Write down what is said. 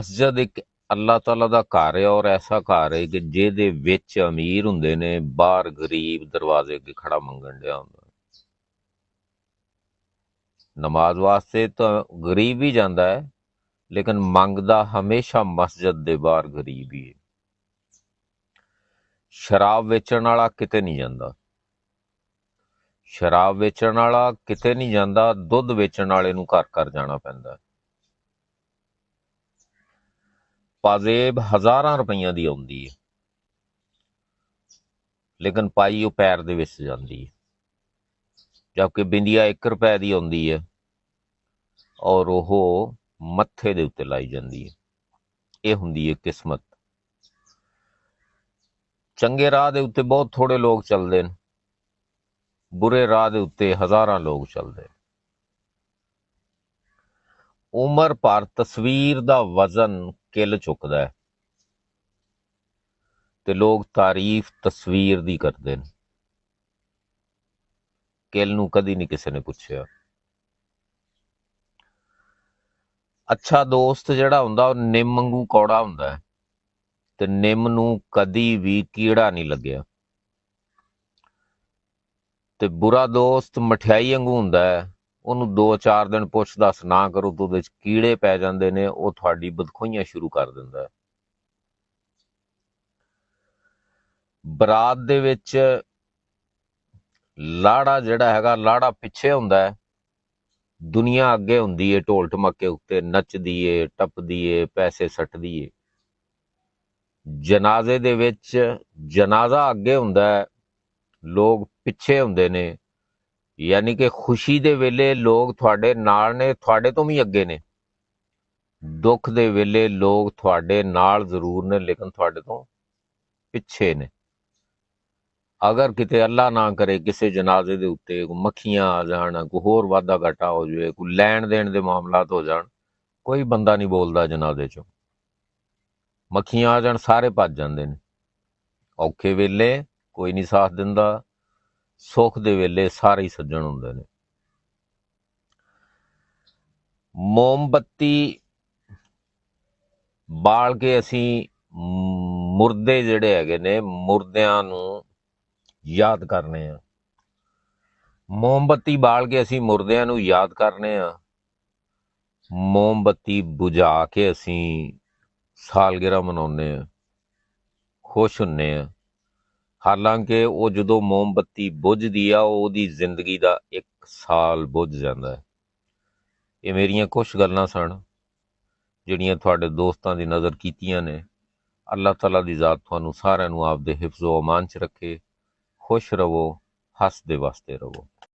ਮਸਜਿਦ ਇੱਕ ਅੱਲਾਹ ਤਾਲਾ ਦਾ ਘਰ ਹੈ ਔਰ ਐਸਾ ਘਰ ਹੈ ਕਿ ਜਿਹਦੇ ਵਿੱਚ ਅਮੀਰ ਹੁੰਦੇ ਨੇ, ਬਾਹਰ ਗਰੀਬ ਦਰਵਾਜ਼ੇ ਅੱਗੇ ਖੜਾ ਮੰਗਣ ਡਿਆ ਹੁੰਦਾ। ਨਮਾਜ਼ ਵਾਸਤੇ ਤਾਂ ਗਰੀਬ ਵੀ ਜਾਂਦਾ ਹੈ, ਲੇਕਿਨ ਮੰਗਦਾ ਹਮੇਸ਼ਾ ਮਸਜਿਦ ਦੇ ਬਾਹਰ ਗਰੀਬ ਹੀ ਹੈ। ਸ਼ਰਾਬ ਵੇਚਣ ਵਾਲਾ ਕਿਤੇ ਨਹੀਂ ਜਾਂਦਾ, ਸ਼ਰਾਬ ਵੇਚਣ ਵਾਲਾ ਕਿਤੇ ਨਹੀਂ ਜਾਂਦਾ, ਦੁੱਧ ਵੇਚਣ ਵਾਲੇ ਨੂੰ ਘਰ ਘਰ ਜਾਣਾ ਪੈਂਦਾ। ਪਾਜ਼ੇਬ ਹਜ਼ਾਰਾਂ ਰੁਪਈਆਂ ਦੀ ਆਉਂਦੀ ਹੈ, ਲੇਕਿਨ ਪਾਈ ਉਹ ਪੈਰ ਦੇ ਵਿੱਚ ਜਾਂਦੀ ਹੈ, ਜਦਕਿ ਬਿੰਦੀਆਂ 1 ਰੁਪਏ ਦੀ ਆਉਂਦੀ ਹੈ ਔਰ ਉਹ ਮੱਥੇ ਦੇ ਉੱਤੇ ਲਾਈ ਜਾਂਦੀ ਹੈ। ਇਹ ਹੁੰਦੀ ਹੈ ਕਿਸਮਤ। ਚੰਗੇ ਰਾਹ ਦੇ ਉੱਤੇ ਬਹੁਤ ਥੋੜੇ ਲੋਕ ਚੱਲਦੇ ਨੇ, ਬੁਰੇ ਰਾਹ ਦੇ ਉੱਤੇ ਹਜ਼ਾਰਾਂ ਲੋਕ ਚੱਲਦੇ। ਉਮਰ ਭਰ ਤਸਵੀਰ ਦਾ ਵਜ਼ਨ ਕਿੱਲ ਚੁੱਕਦਾ ਹੈ ਤੇ ਲੋਕ ਤਾਰੀਫ ਤਸਵੀਰ ਦੀ ਕਰਦੇ ਨੇ, ਕਿੱਲ ਨੂੰ ਕਦੀ ਨਹੀਂ ਕਿਸੇ ਨੇ ਪੁੱਛਿਆ। ਅੱਛਾ ਦੋਸਤ ਜਿਹੜਾ ਹੁੰਦਾ ਉਹ ਨਿੰਮ ਵਾਂਗੂ ਕੌੜਾ ਹੁੰਦਾ ਹੈ ਤੇ ਨਿੰਮ ਨੂੰ ਕਦੀ ਵੀ ਕੀੜਾ ਨਹੀਂ ਲੱਗਿਆ, ਤੇ ਬੁਰਾ ਦੋਸਤ ਮਠਿਆਈ ਵਾਂਗੂ ਹੁੰਦਾ ਹੈ, ਉਹਨੂੰ 2-4 ਦਿਨ ਪੁੱਛ ਦੱਸ ਨਾ ਕਰੋ ਤਾਂ ਉਹਦੇ ਚ ਕੀੜੇ ਪੈ ਜਾਂਦੇ ਨੇ, ਉਹ ਤੁਹਾਡੀ ਬਦਖੋਈਆਂ ਸ਼ੁਰੂ ਕਰ ਦਿੰਦਾ ਹੈ। ਬਰਾਤ ਦੇ ਵਿੱਚ ਲਾੜਾ ਜਿਹੜਾ ਹੈਗਾ, ਲਾੜਾ ਪਿੱਛੇ ਹੁੰਦਾ ਹੈ, ਦੁਨੀਆ ਅੱਗੇ ਹੁੰਦੀ ਏ, ਢੋਲ ਢਮੱਕੇ ਉੱਤੇ ਨੱਚਦੀ ਏ, ਟੱਪਦੀ ਏ, ਪੈਸੇ ਸੱਟਦੀ ਏ। ਜਨਾਜ਼ੇ ਦੇ ਵਿੱਚ ਜਨਾਜ਼ਾ ਅੱਗੇ ਹੁੰਦਾ ਹੈ, ਲੋਕ ਪਿੱਛੇ ਹੁੰਦੇ ਨੇ, ਯਾਨੀ ਕਿ ਖੁਸ਼ੀ ਦੇ ਵੇਲੇ ਲੋਕ ਤੁਹਾਡੇ ਨਾਲ ਨੇ, ਤੁਹਾਡੇ ਤੋਂ ਵੀ ਅੱਗੇ ਨੇ। ਦੁੱਖ ਦੇ ਵੇਲੇ ਲੋਕ ਤੁਹਾਡੇ ਨਾਲ ਜ਼ਰੂਰ ਨੇ, ਲੇਕਿਨ ਤੁਹਾਡੇ ਤੋਂ ਪਿੱਛੇ ਨੇ। ਅਗਰ ਕਿਤੇ ਅੱਲਾ ਨਾ ਕਰੇ ਕਿਸੇ ਜਨਾਜ਼ੇ ਦੇ ਉੱਤੇ ਕੋਈ ਮੱਖੀਆਂ ਆ ਜਾਣ, ਕੋਈ ਹੋਰ ਵਾਧਾ ਘਾਟਾ ਹੋ ਜਾਵੇ, ਕੋਈ ਲੈਣ ਦੇਣ ਦੇ ਮਾਮਲਾਤ ਹੋ ਜਾਣ, ਕੋਈ ਬੰਦਾ ਨਹੀਂ ਬੋਲਦਾ ਜਨਾਜ਼ੇ ਚੋਂ। ਮੱਖੀਆਂ ਆ ਜਾਣ ਸਾਰੇ ਭੱਜ ਜਾਂਦੇ ਨੇ। ਔਖੇ ਵੇਲੇ ਕੋਈ ਨਹੀਂ ਸਾਥ ਦਿੰਦਾ, ਸੁੱਖ ਦੇ ਵੇਲੇ ਸਾਰੇ ਹੀ ਸੱਜਣ ਹੁੰਦੇ ਨੇ। ਮੋਮਬੱਤੀ ਬਾਲ ਕੇ ਅਸੀਂ ਮੁਰਦੇ ਜਿਹੜੇ ਹੈਗੇ ਨੇ, ਮੁਰਦਿਆਂ ਨੂੰ ਯਾਦ ਕਰਨੇ ਆ। ਮੋਮਬੱਤੀ ਬਾਲ ਕੇ ਅਸੀਂ ਮੁਰਦਿਆਂ ਨੂੰ ਯਾਦ ਕਰਨੇ ਆ, ਮੋਮਬੱਤੀ ਬੁਝਾ ਕੇ ਅਸੀਂ ਸਾਲਗਿਰਾ ਮਨਾਉਂਦੇ ਆ, ਖੁਸ਼ ਹੁੰਨੇ ਆ। ਹਾਲਾਂਕਿ ਉਹ ਜਦੋਂ ਮੋਮਬੱਤੀ ਬੁਝਦੀ ਆ, ਉਹਦੀ ਜ਼ਿੰਦਗੀ ਦਾ 1 ਸਾਲ ਬੁਝ ਜਾਂਦਾ ਹੈ। ਇਹ ਮੇਰੀਆਂ ਕੁਛ ਗੱਲਾਂ ਸਨ ਜਿਹੜੀਆਂ ਤੁਹਾਡੇ ਦੋਸਤਾਂ ਦੀ ਨਜ਼ਰ ਕੀਤੀਆਂ ਨੇ। ਅੱਲਾਹ ਤਾਲਾ ਦੀ ਜ਼ਾਤ ਤੁਹਾਨੂੰ ਸਾਰਿਆਂ ਨੂੰ ਆਪਦੇ ਹਿਫਜ਼ੋ ਅਮਾਨ 'ਚ ਰੱਖੇ। ਖੁਸ਼ ਰਵੋ, ਹੱਸਦੇ ਵਸਦੇ ਰਵੋ।